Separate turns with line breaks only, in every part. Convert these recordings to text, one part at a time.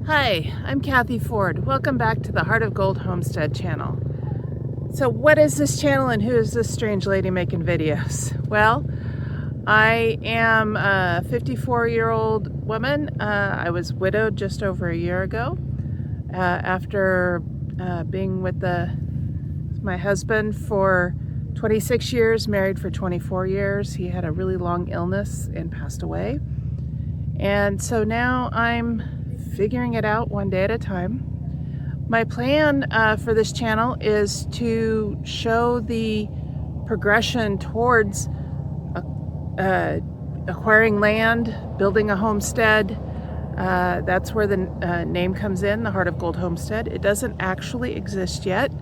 Hi, I'm Kathy Ford. Welcome back to the Heart of Gold Homestead channel. So what is this channel and who is this strange lady making videos? Well, I am a 54-year-old woman. I was widowed just over a year ago after being with my husband for 26 years, married for 24 years. He had a really long illness and passed away. And so now I'm figuring it out one day at a time. My plan for this channel is to show the progression towards acquiring land, building a homestead. That's where the name comes in, the Heart of Gold Homestead. It doesn't actually exist yet.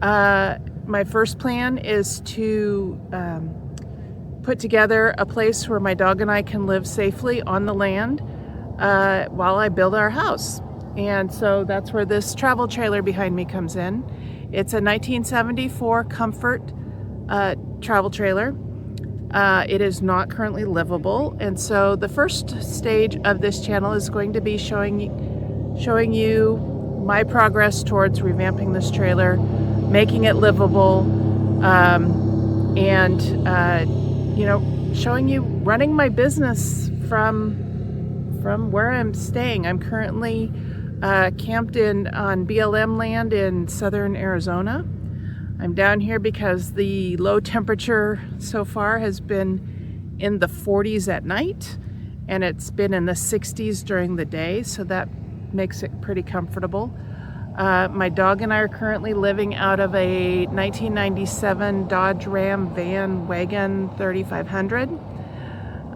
My first plan is to put together a place where my dog and I can live safely on the land while I build our house. And so that's where this travel trailer behind me comes in. It's a 1974 Comfort travel trailer. It is not currently livable, and so the first stage of this channel is going to be showing you my progress towards revamping this trailer, making it livable, and you know, showing you running my business from where I'm staying. I'm currently camped on BLM land in southern Arizona. I'm down here because the low temperature so far has been in the 40s at night, and it's been in the 60s during the day, so that makes it pretty comfortable. My dog and I are currently living out of a 1997 Dodge Ram van wagon 3500.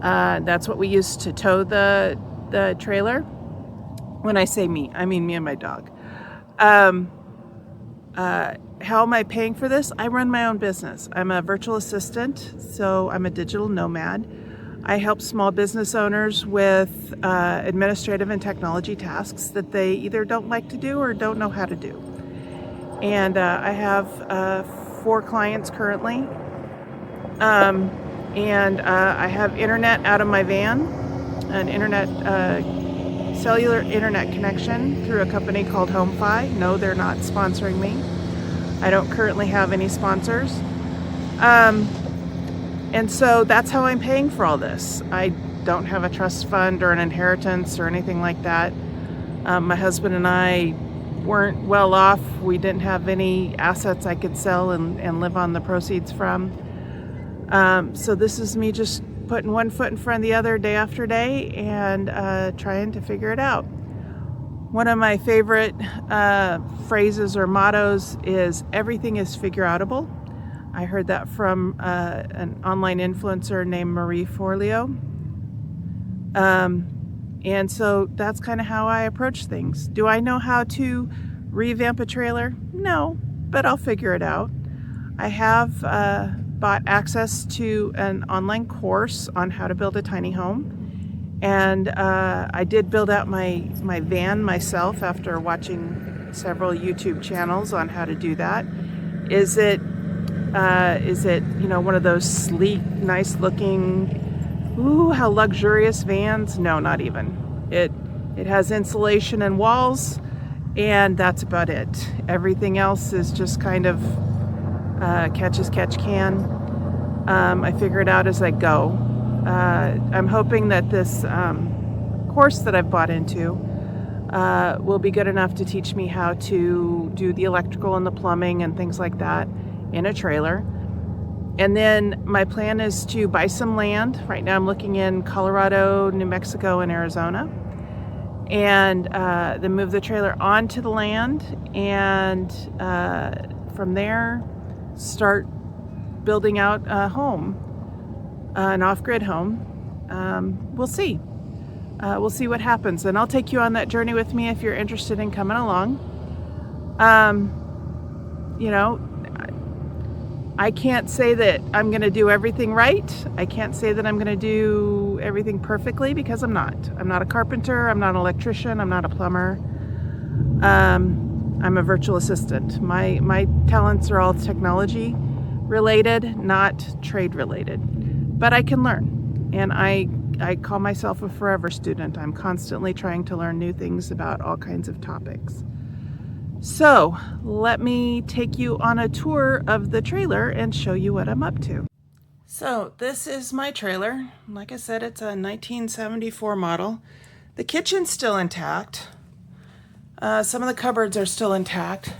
That's what we used to tow the trailer. When I say me, I mean me and my dog. How am I paying for this? I run my own business. I'm a virtual assistant, so I'm a digital nomad. I help small business owners with administrative and technology tasks that they either don't like to do or don't know how to do. And I have 4 clients currently. And I have internet out of my van, an cellular internet connection through a company called HomeFi. No, they're not sponsoring me. I don't currently have any sponsors. And so that's how I'm paying for all this. I don't have a trust fund or an inheritance or anything like that. My husband and I weren't well off. We didn't have any assets I could sell and live on the proceeds from. So this is me just putting one foot in front of the other day after day and trying to figure it out. One of my favorite phrases or mottos is everything is figure-outable. I heard that from an online influencer named Marie Forleo. And so that's kind of how I approach things. Do I know how to revamp a trailer? No, but I'll figure it out. I have bought access to an online course on how to build a tiny home. And I did build out my van myself after watching several YouTube channels on how to do that. Is it you know, one of those sleek, nice looking, ooh, how luxurious vans? No, not even. It has insulation and walls, and that's about it. Everything else is just kind of catch as catch can. I figure it out as I go. I'm hoping that this course that I've bought into will be good enough to teach me how to do the electrical and the plumbing and things like that in a trailer. And then my plan is to buy some land. Right now I'm looking in Colorado, New Mexico, and Arizona. And then move the trailer onto the land, and from there start building out a home. An off-grid home. We'll see. We'll see what happens, and I'll take you on that journey with me if you're interested in coming along. You know, I can't say that I'm going to do everything right. I can't say that I'm going to do everything perfectly, because I'm not. I'm not a carpenter. I'm not an electrician. I'm not a plumber. I'm a virtual assistant. My talents are all technology related, not trade related. But I can learn, and I call myself a forever student. I'm constantly trying to learn new things about all kinds of topics. So let me take you on a tour of the trailer and show you what I'm up to. So this is my trailer. Like I said, it's a 1974 model. The kitchen's still intact. Some of the cupboards are still intact.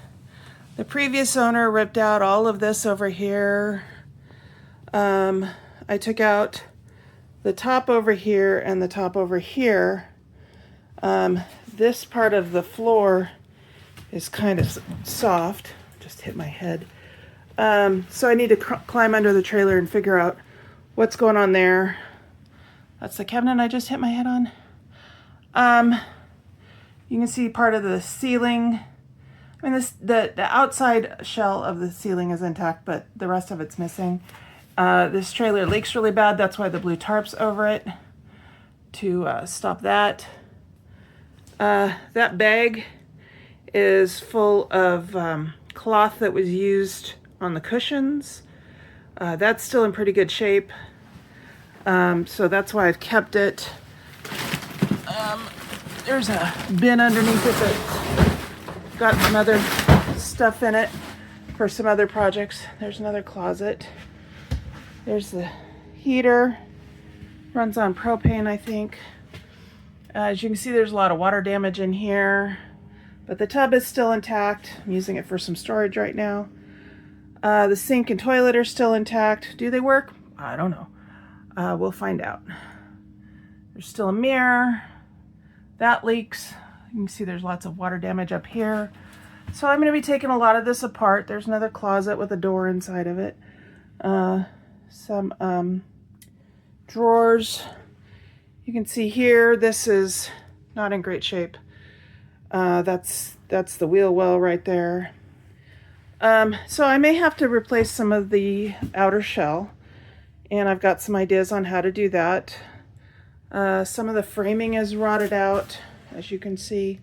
The previous owner ripped out all of this over here. I took out the top over here and the top over here. This part of the floor is kind of soft. Just hit my head. So I need to climb under the trailer and figure out what's going on there. That's the cabinet I just hit my head on. You can see part of the ceiling. I mean, the outside shell of the ceiling is intact, but the rest of it's missing. This trailer leaks really bad. That's why the blue tarp's over it, to stop that. That bag is full of cloth that was used on the cushions. That's still in pretty good shape. So that's why I've kept it. There's a bin underneath it that's got some other stuff in it for some other projects. There's another closet. There's the heater. Runs on propane, I think. As you can see, there's a lot of water damage in here, but the tub is still intact. I'm using it for some storage right now. The sink and toilet are still intact. Do they work? I don't know. We'll find out. There's still a mirror. That leaks. You can see there's lots of water damage up here. So I'm going to be taking a lot of this apart. There's another closet with a door inside of it. Some drawers. You can see here, this is not in great shape. That's the wheel well right there. So I may have to replace some of the outer shell, and I've got some ideas on how to do that. Some of the framing is rotted out, as you can see.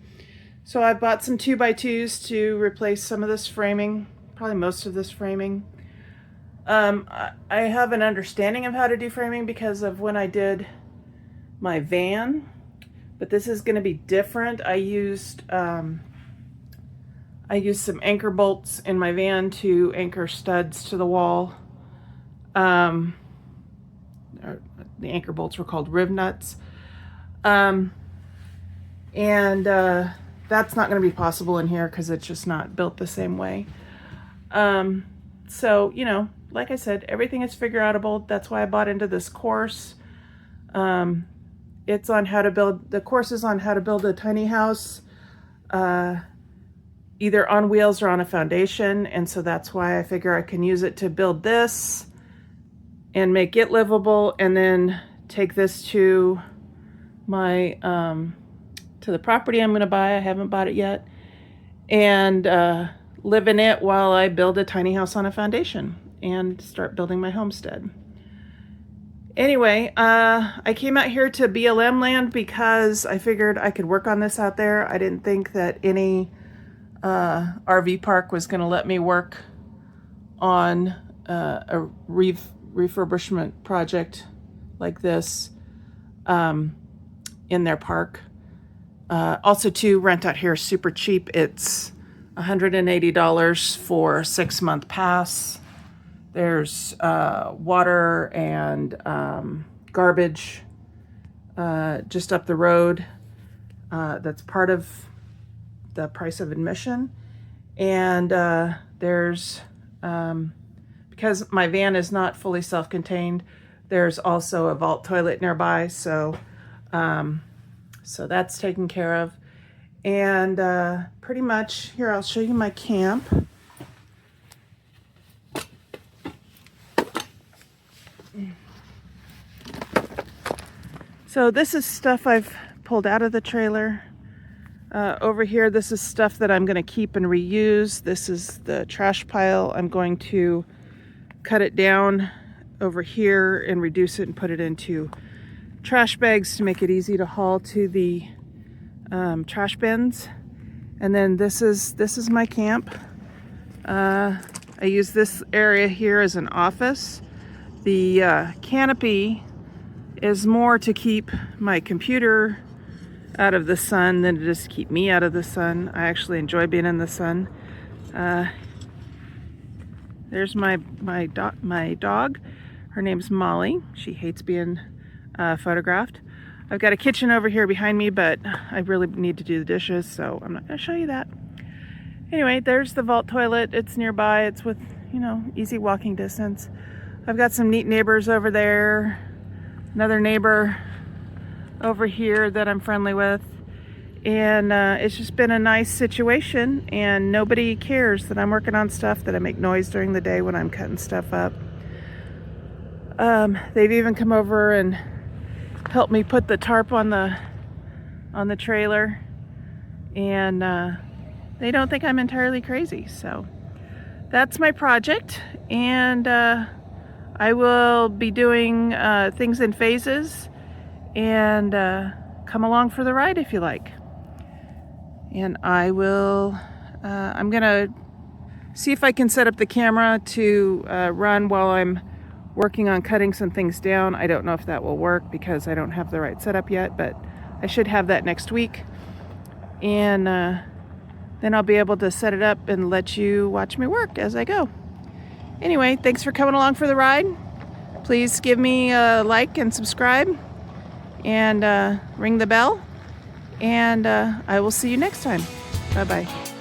So I bought some 2x2s to replace some of this framing, probably most of this framing. I have an understanding of how to do framing because of when I did my van, but this is going to be different. I used some anchor bolts in my van to anchor studs to the wall. The anchor bolts were called riv nuts. And that's not going to be possible in here because it's just not built the same way. So, you know, like I said, everything is figure outable. That's why I bought into this course. It's on how to build, the course is on how to build a tiny house, either on wheels or on a foundation. And so that's why I figure I can use it to build this and make it livable, and then take this to my, to the property I'm going to buy. I haven't bought it yet. And live in it while I build a tiny house on a foundation and start building my homestead. Anyway, I came out here to BLM land because I figured I could work on this out there. I didn't think that any RV park was going to let me work on a refurbishment project like this in their park. Also, too, rent out here is super cheap. It's $180 for a 6-month pass. There's water and garbage just up the road. That's part of the price of admission. And there's, because my van is not fully self-contained, there's also a vault toilet nearby. So that's taken care of. And pretty much, here, I'll show you my camp. So this is stuff I've pulled out of the trailer. Over here, this is stuff that I'm going to keep and reuse. This is the trash pile. I'm going to cut it down over here and reduce it and put it into trash bags to make it easy to haul to the trash bins. And then this is my camp. I use this area here as an office. The canopy is more to keep my computer out of the sun than to just keep me out of the sun. I actually enjoy being in the sun. There's my dog. Her name's Molly. She hates being photographed. I've got a kitchen over here behind me, but I really need to do the dishes, so I'm not going to show you that. Anyway, there's the vault toilet. It's nearby. It's with, easy walking distance. I've got some neat neighbors over there. Another neighbor over here that I'm friendly with. And it's just been a nice situation, and nobody cares that I'm working on stuff, that I make noise during the day when I'm cutting stuff up. They've even come over and helped me put the tarp on the trailer, and they don't think I'm entirely crazy. So that's my project, and I will be doing things in phases, and come along for the ride if you like. And I will, I'm gonna see if I can set up the camera to run while I'm working on cutting some things down. I don't know if that will work because I don't have the right setup yet, but I should have that next week. And then I'll be able to set it up and let you watch me work as I go. Anyway, thanks for coming along for the ride. Please give me a like and subscribe, and ring the bell. And I will see you next time. Bye-bye.